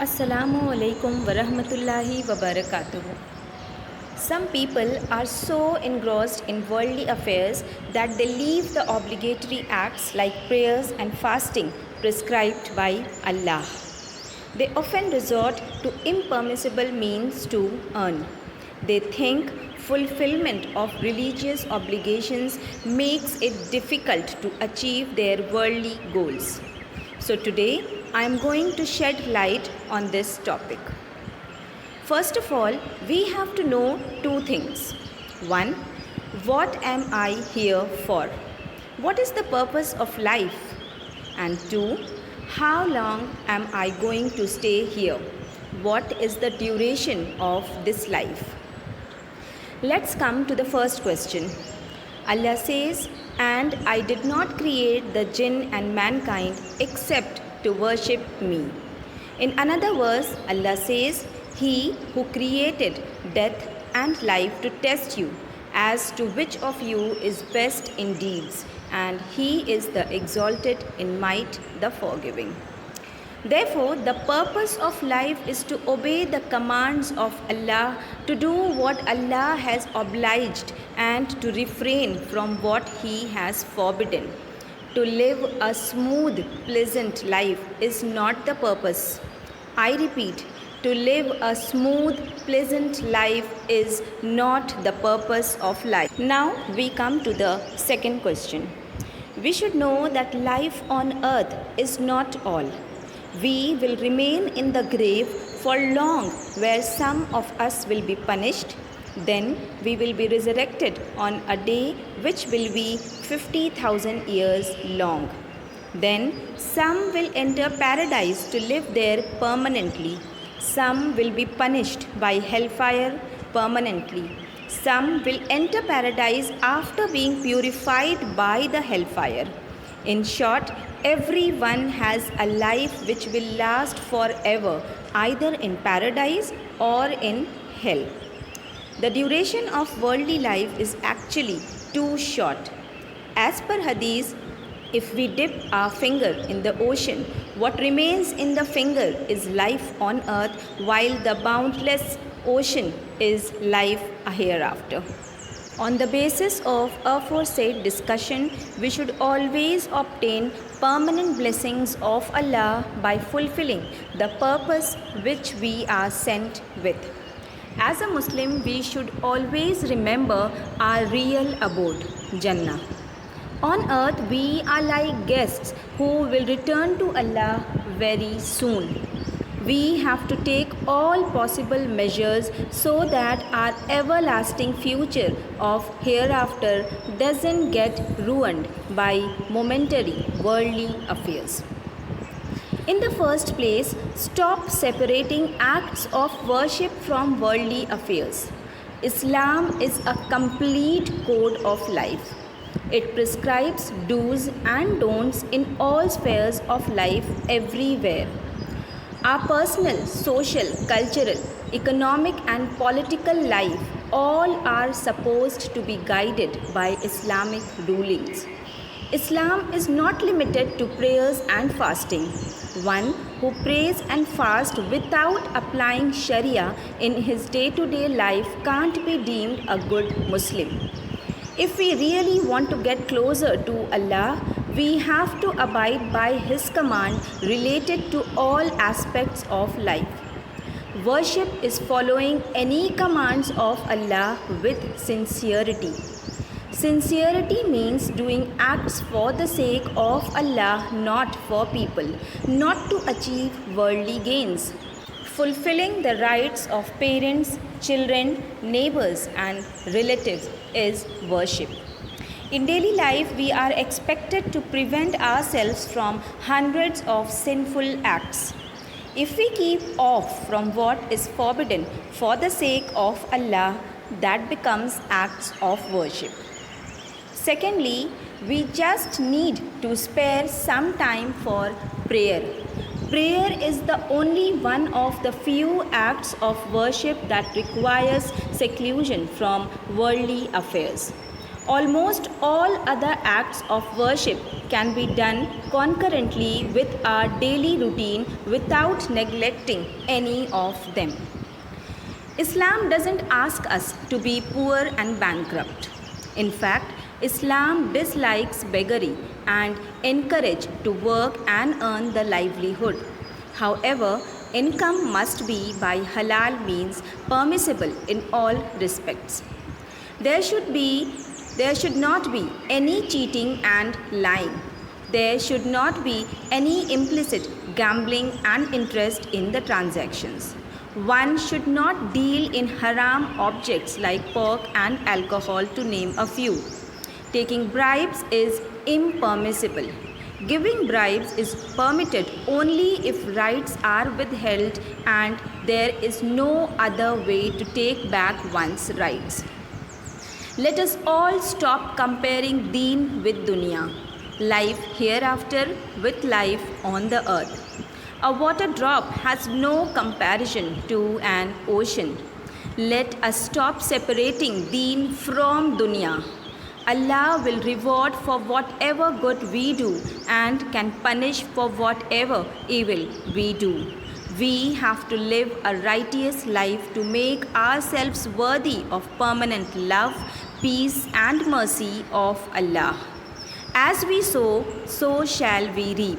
Assalamu alaikum wa rahmatullahi wa barakatuhu. Some people are so engrossed in worldly affairs that they leave the obligatory acts like prayers and fasting prescribed by Allah. They often resort to impermissible means to earn. They think fulfillment of religious obligations makes it difficult to achieve their worldly goals. So today I am going to shed light on this topic. First of all, we have to know two things. One, what am I here for? What is the purpose of life? And two, how long am I going to stay here? What is the duration of this life? Let's come to the first question. Allah says, "And I did not create the jinn and mankind except to worship me." In another verse, Allah says, "He who created death and life to test you as to which of you is best in deeds, and He is the exalted in might, the forgiving." Therefore, the purpose of life is to obey the commands of Allah, to do what Allah has obliged, and to refrain from what He has forbidden. To live a smooth, pleasant life is not the purpose. I repeat, to live a smooth, pleasant life is not the purpose of life. Now we come to the second question. We should know that life on earth is not all. We will remain in the grave for long, where some of us will be punished. Then we will be resurrected on a day which will be 50,000 years long. Then some will enter paradise to live there permanently. Some will be punished by hellfire permanently. Some will enter paradise after being purified by the hellfire. In short, everyone has a life which will last forever, either in paradise or in hell. The duration of worldly life is actually too short. As per Hadith, if we dip our finger in the ocean, what remains in the finger is life on earth, while the boundless ocean is life hereafter. On the basis of aforesaid discussion, we should always obtain permanent blessings of Allah by fulfilling the purpose which we are sent with. As a Muslim, we should always remember our real abode, Jannah. On earth, we are like guests who will return to Allah very soon. We have to take all possible measures so that our everlasting future of hereafter doesn't get ruined by momentary worldly affairs. In the first place, stop separating acts of worship from worldly affairs. Islam is a complete code of life. It prescribes do's and don'ts in all spheres of life everywhere. Our personal, social, cultural, economic and political life all are supposed to be guided by Islamic rulings. Islam is not limited to prayers and fasting. One who prays and fasts without applying Sharia in his day-to-day life can't be deemed a good Muslim. If we really want to get closer to Allah, we have to abide by His command related to all aspects of life. Worship is following any commands of Allah with sincerity. Sincerity means doing acts for the sake of Allah, not for people, not to achieve worldly gains. Fulfilling the rights of parents, children, neighbors, and relatives is worship. In daily life, we are expected to prevent ourselves from hundreds of sinful acts. If we keep off from what is forbidden for the sake of Allah, that becomes acts of worship. Secondly, we just need to spare some time for prayer. Prayer is the only one of the few acts of worship that requires seclusion from worldly affairs. Almost all other acts of worship can be done concurrently with our daily routine without neglecting any of them. Islam doesn't ask us to be poor and bankrupt. In fact, Islam dislikes beggary and encourages to work and earn the livelihood. However, income must be by halal means permissible in all respects. There should not be any cheating and lying. There should not be any implicit gambling and interest in the transactions. One should not deal in haram objects like pork and alcohol, to name a few. Taking bribes is impermissible. Giving bribes is permitted only if rights are withheld and there is no other way to take back one's rights. Let us all stop comparing deen with dunya, life hereafter with life on the earth. A water drop has no comparison to an ocean. Let us stop separating deen from dunya. Allah will reward for whatever good we do and can punish for whatever evil we do. We have to live a righteous life to make ourselves worthy of permanent love, peace and mercy of Allah. As we sow, so shall we reap.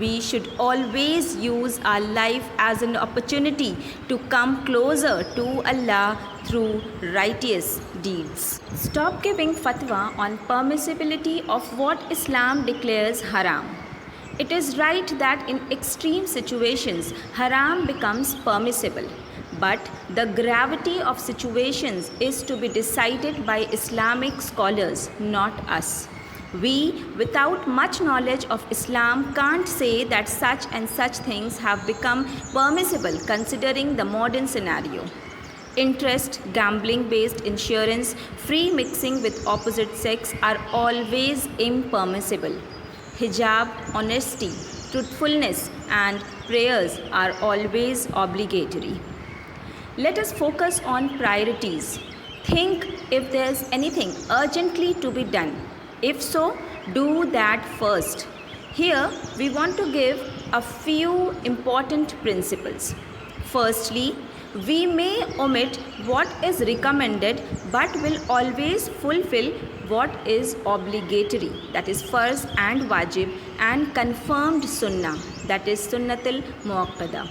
We should always use our life as an opportunity to come closer to Allah through righteous deeds. Stop giving fatwa on permissibility of what Islam declares haram. It is right that in extreme situations, haram becomes permissible. But the gravity of situations is to be decided by Islamic scholars, not us. We, without much knowledge of Islam, can't say that such and such things have become permissible considering the modern scenario. Interest, gambling-based insurance, free mixing with opposite sex are always impermissible. Hijab, honesty, truthfulness and prayers are always obligatory. Let us focus on priorities. Think if there is anything urgently to be done. If so, do that first. Here, we want to give a few important principles. Firstly, we may omit what is recommended but will always fulfill what is obligatory, that is farz and wajib, and confirmed sunnah, that is sunnatul muakkada.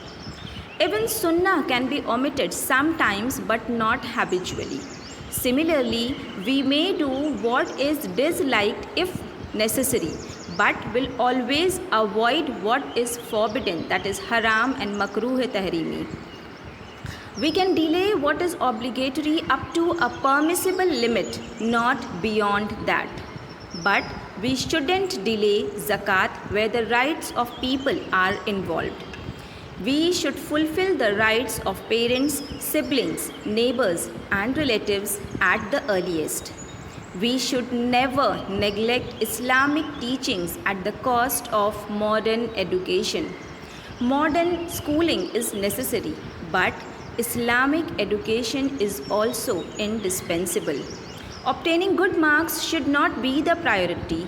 Even sunnah can be omitted sometimes but not habitually. Similarly, we may do what is disliked if necessary, but will always avoid what is forbidden, that is haram and makruh tahrimi. We can delay what is obligatory up to a permissible limit, not beyond that. But we shouldn't delay zakat where the rights of people are involved. We should fulfill the rights of parents, siblings, neighbors, and relatives at the earliest. We should never neglect Islamic teachings at the cost of modern education. Modern schooling is necessary, but Islamic education is also indispensable. Obtaining good marks should not be the priority.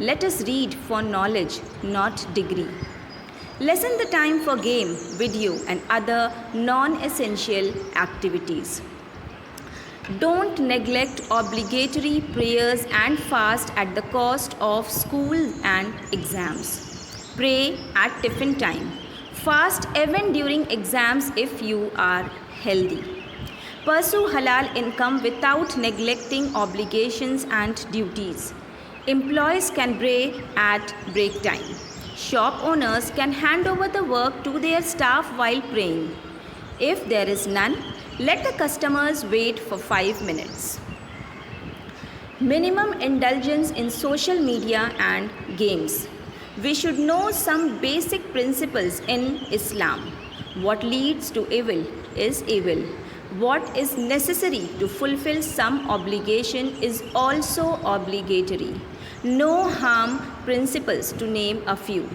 Let us read for knowledge, not degree. Lessen the time for game, video, and other non-essential activities. Don't neglect obligatory prayers and fast at the cost of school and exams. Pray at tiffin time. Fast even during exams if you are healthy. Pursue halal income without neglecting obligations and duties. Employees can pray at break time. Shop owners can hand over the work to their staff while praying. If there is none, let the customers wait for 5 minutes. Minimum indulgence in social media and games. We should know some basic principles in Islam. What leads to evil is evil. What is necessary to fulfill some obligation is also obligatory. No harm principles, to name a few.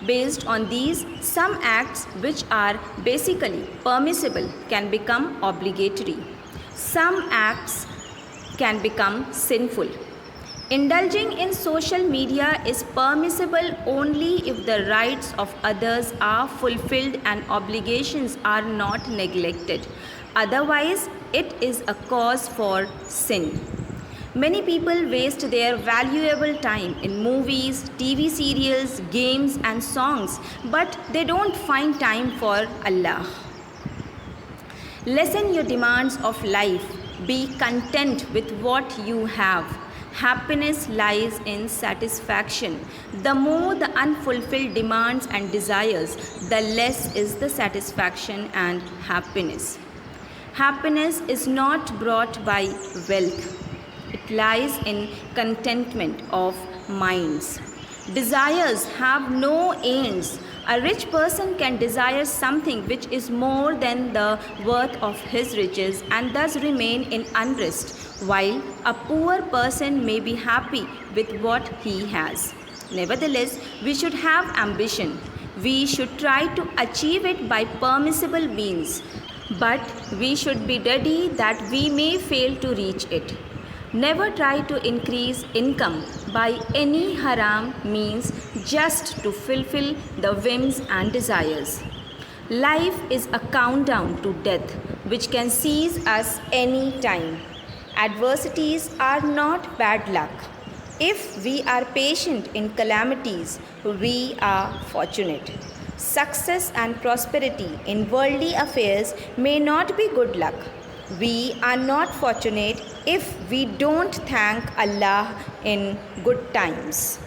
Based on these, some acts which are basically permissible can become obligatory. Some acts can become sinful. Indulging in social media is permissible only if the rights of others are fulfilled and obligations are not neglected. Otherwise, it is a cause for sin. Many people waste their valuable time in movies, TV serials, games, and songs, but they don't find time for Allah. Lessen your demands of life. Be content with what you have. Happiness lies in satisfaction. The more the unfulfilled demands and desires, the less is the satisfaction and happiness. Happiness is not brought by wealth. It lies in contentment of minds. Desires have no ends. A rich person can desire something which is more than the worth of his riches and thus remain in unrest, while a poor person may be happy with what he has. Nevertheless, we should have ambition. We should try to achieve it by permissible means, but we should be ready that we may fail to reach it. Never try to increase income by any haram means just to fulfill the whims and desires. Life is a countdown to death which can seize us any time. Adversities are not bad luck. If we are patient in calamities, we are fortunate. Success and prosperity in worldly affairs may not be good luck. We are not fortunate if we don't thank Allah in good times.